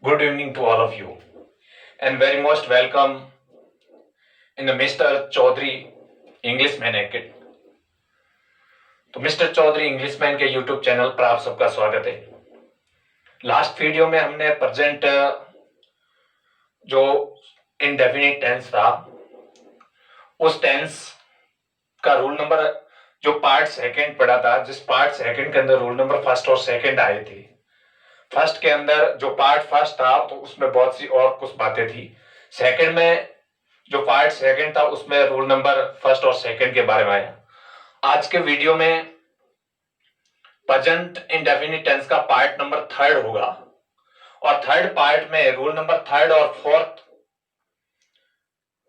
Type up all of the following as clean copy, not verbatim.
Good evening to all of you, and very most welcome in the Mr. Chaudhary Englishman Academy. तो mister Chaudhary Englishman के YouTube channel पर आप सबका स्वागत है। लास्ट वीडियो में हमने प्रेजेंट जो इनडेफिनिट टेंस था उस टेंस का रूल नंबर जो पार्ट सेकंड पढ़ा था, जिस पार्ट सेकंड के अंदर रूल नंबर फर्स्ट और सेकंड आए थे। फर्स्ट के अंदर जो पार्ट फर्स्ट था तो उसमें बहुत सी और कुछ बातें थी। सेकंड में जो पार्ट सेकंड था उसमें रूल नंबर फर्स्ट और सेकंड के बारे में आया। आज के वीडियो में प्रेजेंट इंडेफिनिट टेंस का पार्ट नंबर थर्ड होगा और थर्ड पार्ट में रूल नंबर थर्ड और फोर्थ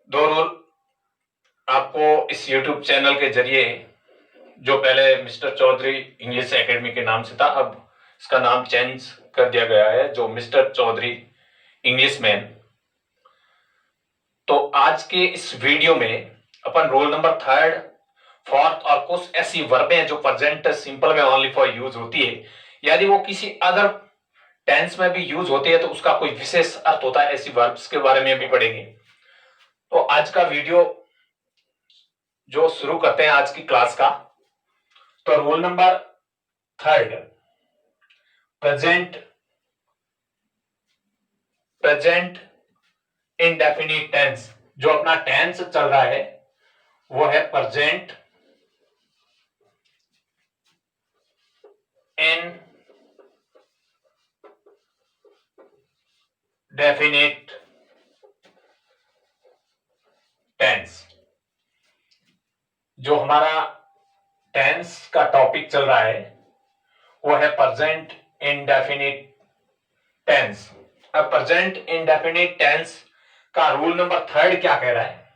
दो रूल आपको इस यूट्यूब चैनल के जरिए, जो पहले मिस्टर चौधरी इंग्लिश एकेडमी के नाम से था, अब इसका नाम चेंज कर दिया गया है, जो मिस्टर चौधरी इंग्लिशमैन। तो आज के इस वीडियो में अपन रोल नंबर थर्ड, फोर्थ और कुछ ऐसी वर्बें जो प्रेजेंट सिंपल में ओनली फॉर यूज होती है, यदि वो किसी अदर टेंस में भी यूज होती है तो उसका कोई विशेष अर्थ होता है, ऐसी वर्ब्स के बारे में भी पढ़ेंगे। तो आज का वीडियो जो शुरू करते हैं आज की क्लास का, तो rule number third, present indefinite tense. जो अपना टेंस चल रहा है वो है प्रेजेंट इंडेफिनिट टेंस। जो हमारा टेंस का टॉपिक चल रहा है वो है प्रेजेंट इंडेफिनिट टेंस। अब प्रेजेंट इंडेफिनिट टेंस का रूल नंबर थर्ड क्या कह रहा है?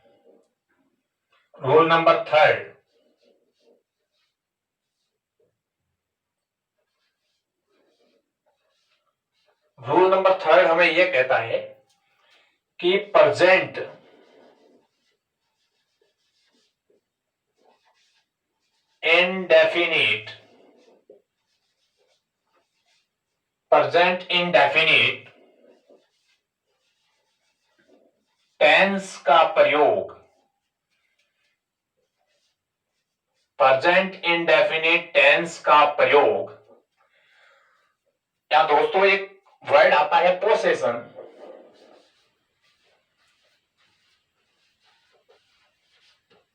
Rule number third, rule number third हमें यह कहता है कि प्रेजेंट इंडेफिनिट टेंस का प्रयोग, प्रेजेंट इंडेफिनिट टेंस का प्रयोग, या दोस्तों एक वर्ड आता है पोसेशन।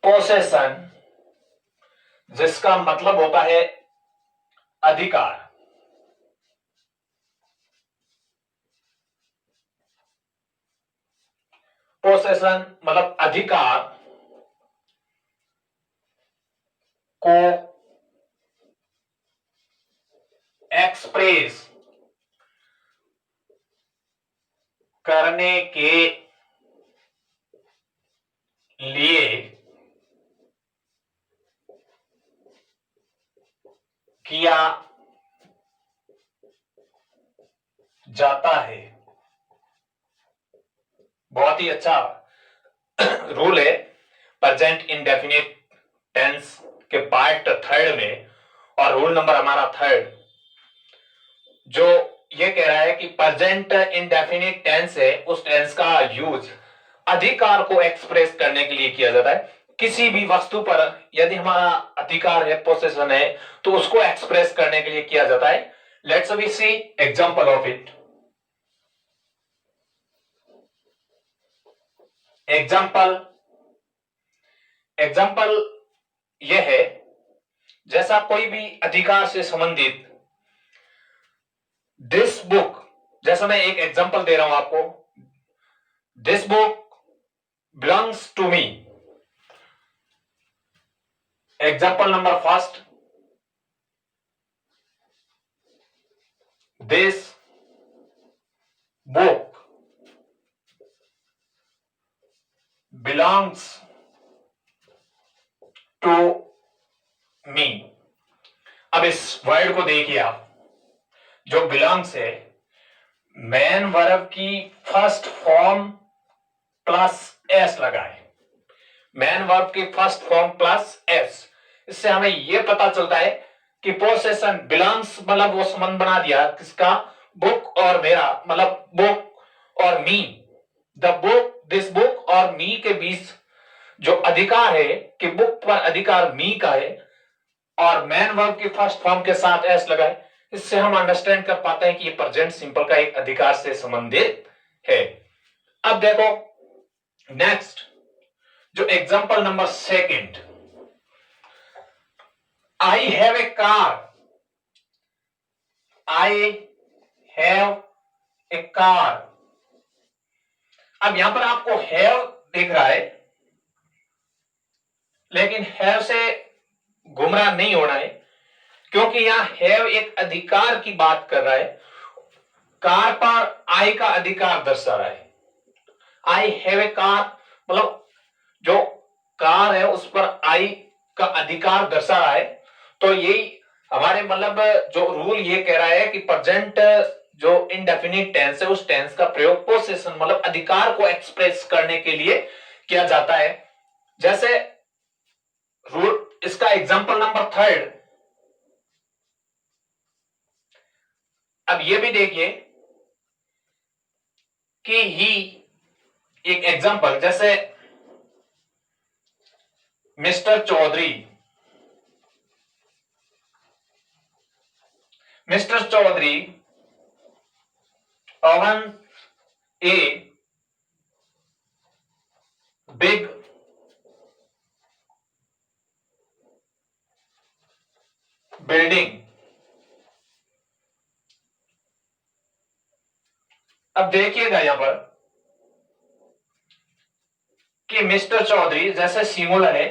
पोसेशन जिसका मतलब होता है अधिकार। पोसेशन मतलब अधिकार को एक्सप्रेस करने के लिए किया जाता है। बहुत ही अच्छा रूल है प्रेजेंट इंडेफिनिट टेंस के पार्ट थर्ड में। और रूल नंबर हमारा थर्ड जो ये कह रहा है कि प्रेजेंट इंडेफिनिट टेंस है, उस टेंस का यूज अधिकार को एक्सप्रेस करने के लिए किया जाता है। किसी भी वस्तु पर यदि हमारा अधिकार है, पोसेशन है, तो उसको एक्सप्रेस करने के लिए किया जाता है। Let's we see example of it. Example यह है, जैसा कोई भी अधिकार से संबंधित दिस बुक, जैसा मैं एक एग्जांपल दे रहा हूं आपको, this book belongs to me. Example number first, this book belongs to me. अब इस वर्ड को देखिए आप, जो बिलोंग्स है, मेन वर्ब की फर्स्ट फॉर्म प्लस एस लगाए। मेन वर्ब की फर्स्ट फॉर्म प्लस एस, इससे हमें यह पता चलता है कि पोसेशन बिलोंग्स मतलब वो संबंध बना दिया किसका, बुक और मेरा मतलब बुक और मी, द बुक, दिस बुक और मी के बीच जो अधिकार है कि बुक पर अधिकार मी का है और मैन वर्ब की फर्स्ट फॉर्म के साथ एस लगाए, इससे हम अंडरस्टैंड कर पाते हैं कि ये प्रेजेंट सिंपल का एक अधिकार से संबंधित है। अब देखो नेक्स्ट जो example number second, I have a car, I have a car. अब यहां पर आपको हैव दिख रहा है, लेकिन हैव से गुमराह नहीं होना है, क्योंकि यहां हैव एक अधिकार की बात कर रहा है, कार पर आई का अधिकार दर्शा रहा है। आई हैव ए कार मतलब जो कार है उस पर आई का अधिकार दर्शा रहा है। तो यही हमारे मतलब जो रूल ये कह रहा है कि प्रेजेंट जो इंडेफिनिट टेंस है उस टेंस का प्रयोग पोसेशन मतलब अधिकार को एक्सप्रेस करने के लिए किया जाता है। जैसे रूल इसका एग्जांपल नंबर थर्ड, अब ये भी देखिए कि ही एक एग्जांपल, जैसे mister Chaudhary, mister Chaudhary own a big building। अब देखिएगा यहां पर कि मिस्टर चौधरी जैसे सिंगुलर है,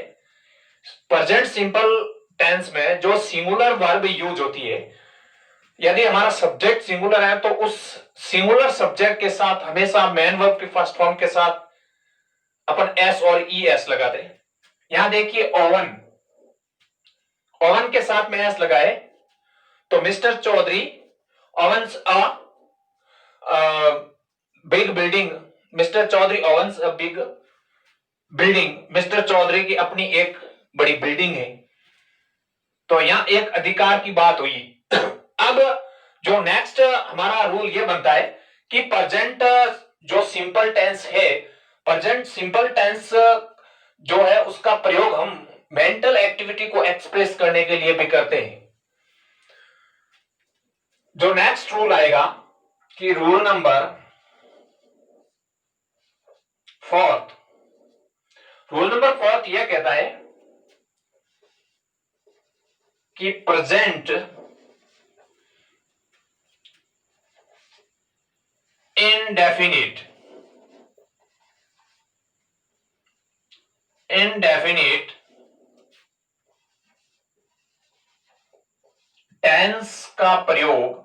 प्रेजेंट सिंपल टेंस में जो सिंगुलर वर्ब यूज होती है, यदि हमारा सब्जेक्ट सिंगुलर है तो उस सिंगुलर सब्जेक्ट के साथ हमेशा मेन वर्ब की फर्स्ट फॉर्म के साथ अपन एस और ई एस लगाते हैं। यहां देखिए ओवन, ओवन के साथ में एस लगाए तो mister Chaudhary owns a big building, mister Chaudhary owns a big building, mister Chaudhary की अपनी एक बड़ी बिल्डिंग है। तो यहां एक अधिकार की बात हुई। अब जो नेक्स्ट हमारा रूल ये बनता है कि प्रेजेंट जो सिंपल टेंस है, प्रेजेंट सिंपल टेंस जो है उसका प्रयोग हम मेंटल एक्टिविटी को एक्सप्रेस करने के लिए भी करते हैं। जो नेक्स्ट रूल आएगा कि rule number fourth, rule number fourth यह कहता है कि प्रेजेंट indefinite, indefinite टेंस का प्रयोग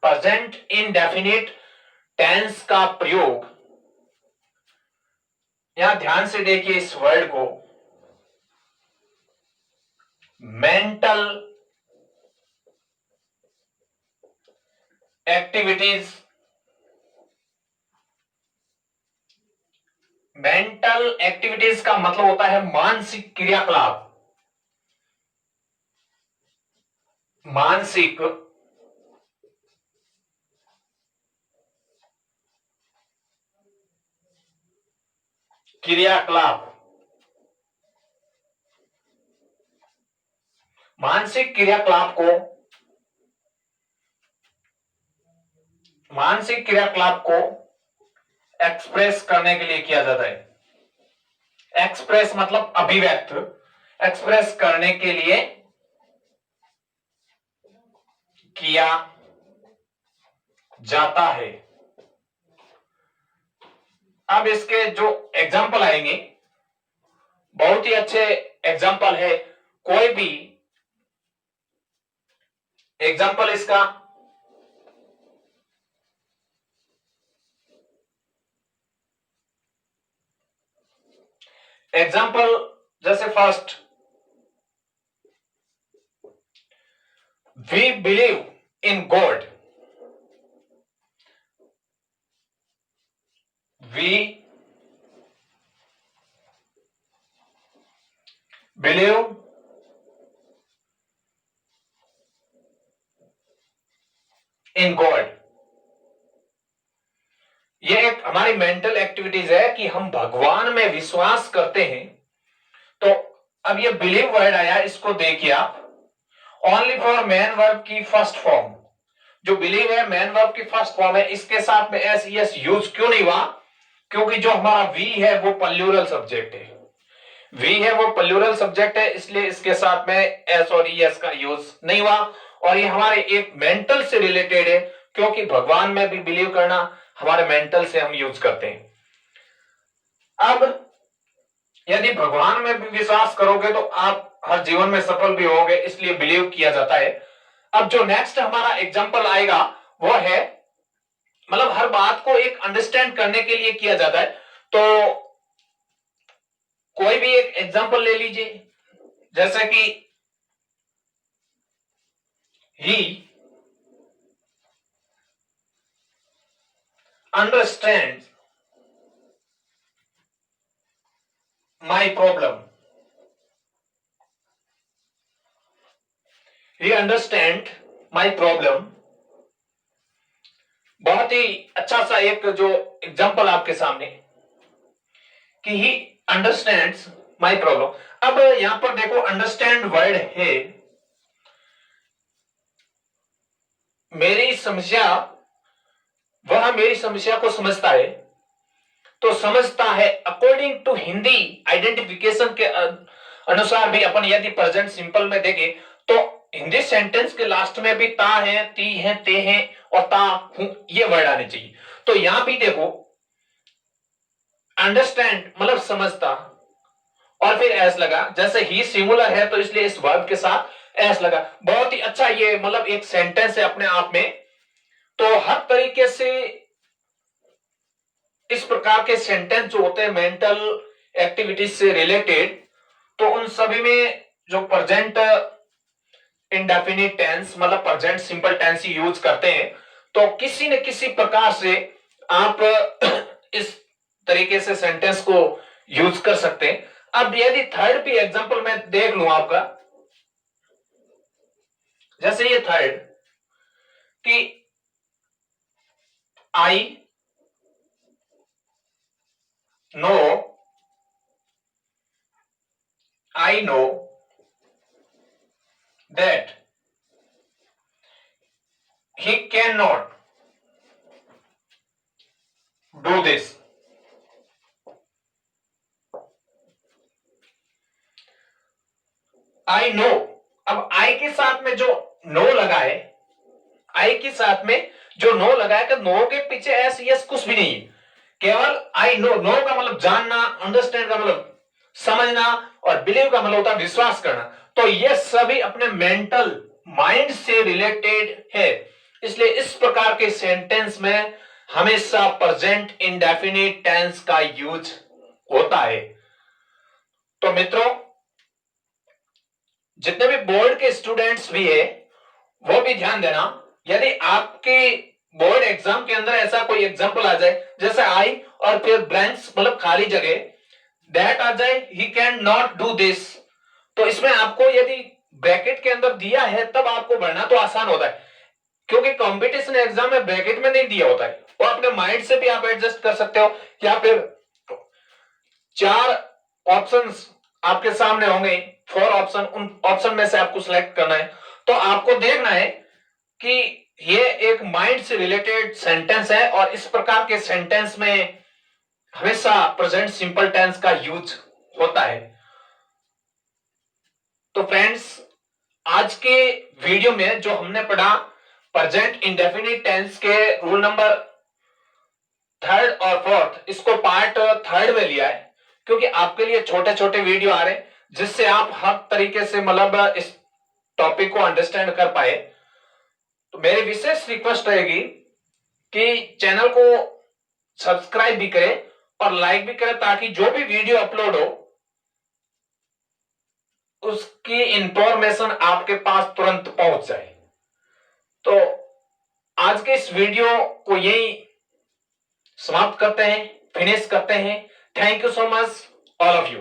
प्रेजेंट इंडेफिनिट टेंस का प्रयोग, यहां ध्यान से देखिए इस वर्ड को, मेंटल एक्टिविटीज, मेंटल एक्टिविटीज का मतलब होता है मानसिक क्रियाकलाप, मानसिक क्रियाकलाप, मानसिक क्रियाकलाप को, मानसिक क्रियाकलाप को एक्सप्रेस करने के लिए किया जाता है। एक्सप्रेस मतलब अभिव्यक्त, एक्सप्रेस करने के लिए किया जाता है। अब इसके जो एग्जाम्पल आएंगे बहुत ही अच्छे एग्जाम्पल है, कोई भी एग्जाम्पल इसका एग्जाम्पल, जैसे first, we believe in God, we believe in God. ये एक हमारी मेंटल एक्टिविटीज है कि हम भगवान में विश्वास करते हैं। तो अब ये बिलीव वर्ड आया, इसको देखिए आप, ओनली फॉर मैन वर्ब की फर्स्ट फॉर्म। जो बिलीव है मैन वर्ब की फर्स्ट फॉर्म है, इसके साथ में एस यस यूज क्यों नहीं हुआ? क्योंकि जो हमारा वी है वो प्लूरल सब्जेक्ट है, वी है वो प्लूरल सब्जेक्ट है, इसलिए इसके साथ में एस और एस का यूज नहीं हुआ। और ये हमारे एक मेंटल से रिलेटेड है, क्योंकि भगवान में भी बिलीव करना हमारे मेंटल से हम यूज करते हैं। अब यदि भगवान में भी विश्वास करोगे तो आप हर जीवन में सफल भी होगे, इसलिए बिलीव किया जाता है। अब जो नेक्स्ट हमारा एग्जाम्पल आएगा वो है, मतलब हर बात को एक अंडरस्टैंड करने के लिए किया जाता है। तो कोई भी एक एग्जाम्पल ले लीजिए, जैसे कि ही understand my problem, he understand my problem. बहुत ही अच्छा सा एक जो एग्जाम्पल आपके सामने कि ही अंडरस्टैंड्स माई प्रॉब्लम। अब यहां पर देखो अंडरस्टैंड वर्ड है, मेरी समस्या, वह मेरी समस्या को समझता है। तो समझता है अकॉर्डिंग टू हिंदी आइडेंटिफिकेशन के अनुसार भी अपन यदि प्रेजेंट सिंपल में देखें तो हिंदी सेंटेंस के लास्ट में भी ता है, ती है, ते है और ता हूं, ये वर्ड आने चाहिए। तो यहां भी देखो अंडरस्टैंड मतलब समझता, और फिर एस लगा, जैसे ही सिंगुलर है तो इसलिए इस वर्ब के साथ एस लगा। बहुत ही अच्छा ये मतलब एक सेंटेंस है अपने आप में। तो हर तरीके से इस प्रकार के सेंटेंस जो होते हैं मेंटल एक्टिविटीज से रिलेटेड, तो उन सभी में जो प्रेजेंट इंडेफिनिट टेंस मतलब प्रेजेंट सिंपल टेंस ही यूज करते हैं। तो किसी न किसी प्रकार से आप इस तरीके से सेंटेंस को यूज कर सकते हैं। अब यदि थर्ड भी एग्जांपल मैं देख लूं आपका, जैसे ये थर्ड कि I know that he cannot do this। I know, अब I के साथ में जो नो लगा है, I के साथ में जो नो लगा है, नो के पीछे एस यस कुछ भी नहीं है, केवल आई नो। नो का मतलब जानना, अंडरस्टैंड का मतलब समझना, और बिलीव का मतलब होता है विश्वास करना। तो ये सभी अपने मेंटल माइंड से रिलेटेड है, इसलिए इस प्रकार के सेंटेंस में हमेशा प्रेजेंट इंडेफिनिट टेंस का यूज होता है। तो मित्रों, जितने भी बोर्ड के स्टूडेंट्स भी है वो भी ध्यान देना, यदि आपके बोर्ड एग्जाम के अंदर ऐसा कोई एग्जांपल आ जाए जैसे आई और फिर ब्लैंक्स मतलब खाली जगह दैट आ जाए, he can not do this, तो इसमें आपको यदि ब्रैकेट के अंदर दिया है तब आपको भरना तो आसान होता है, क्योंकि कंपटीशन एग्जाम में ब्रैकेट में नहीं दिया होता है। और अपने माइंड से भी आप एडजस्ट कर सकते हो, या फिर 4 ऑप्शंस आपके सामने होंगे, 4 ऑप्शन, उन ऑप्शन में से आपको सिलेक्ट करना है। तो आपको देखना है कि ये एक माइंड से रिलेटेड सेंटेंस है, और इस प्रकार के सेंटेंस में हमेशा प्रेजेंट सिंपल टेंस का यूज होता है। तो फ्रेंड्स, आज के वीडियो में जो हमने पढ़ा प्रेजेंट इंडेफिनिट टेंस के रूल नंबर 3rd और 4th, इसको पार्ट 3rd में लिया है, क्योंकि आपके लिए छोटे छोटे वीडियो आ रहे हैं जिससे आप हर तरीके से मतलब इस टॉपिक को अंडरस्टैंड कर पाए। तो मेरी विशेष रिक्वेस्ट रहेगी कि चैनल को सब्सक्राइब भी करें और लाइक भी करें, ताकि जो भी वीडियो अपलोड हो उसकी इंफॉर्मेशन आपके पास तुरंत पहुंच जाए। तो आज के इस वीडियो को यही समाप्त करते हैं, फिनिश करते हैं। Thank you so much all of you.